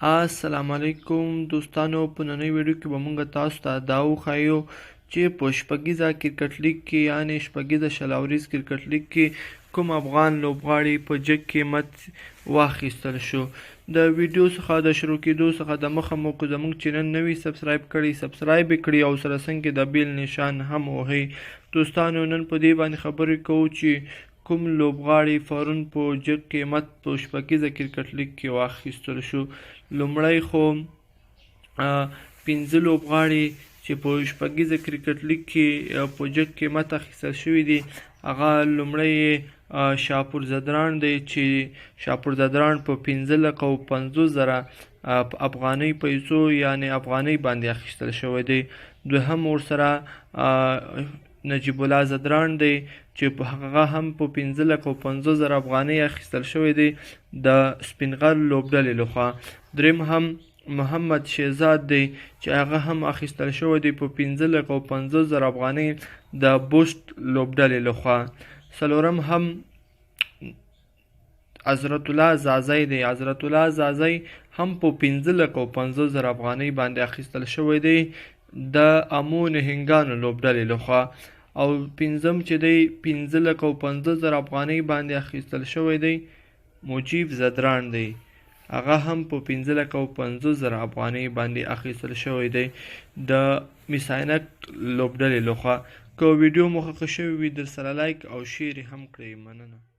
السلام علیکم دوستانو، په نننۍ ویډیو کې به موږ تاسو ته دا وښایو چې په شپږیزه کرکټ لیګ کې یعنې شپږیزه شلاوریز کرکټ لیګ کې کوم افغان لوبغاړي په جګ قیمت واخیستل شو. د ویډیو څخه د شروع کېدو څخه د مخه مو که زموږ چینل نوي سبسکرایب سبسکرایب یې کړئ او سره څنګ د بیل نشان هم وهئ. دوستانو، نن په دې باندې خبرې کوو چې کوم لوبغاړي پرون په جګ قیمت په شپږیزه کرکټ لیګ کې واخیستل شو. لومړی خو 15 لوبغاړي چې په شپږیزه کرکټ لیګ کې په جګ قیمت اخیستل شوي دي. هغه لومړی شاپور زدران دی چې شاپور زدران په 15,50,000 افغاني پیسو یعنې افغانۍ باندې اخیستل شوی دی. دوهم ورسره نجیب الله زدران دی چې هغه هم په 15,50,000 افغانۍ اخیستل شوی دی د سپینغر لوبډلې لخوا. دریم هم محمد شهزاد دی چې هغه هم اخیستل شوی دی په 15,50,000 افغانۍ د بوشت لوبډلې لخوا. څلورم هم حضرت الله زازی دی. حضرت الله زازی هم په 15,50,000 افغانۍ باندې اخیستل شوی دی د امو نهنګانو لوبډلې لخوا. او پنځم چې دی 15,50,000 افغانۍ باندې اخیستل شوی دی مجیب زدران دی. هغه هم په 15,50,000 افغانۍ باندې اخیستل شوی دی د میساینک لوبډلې لخوا. که ویډیو مو خوښه شوې وي در سره لایک او شیر هم کړئ. مننه.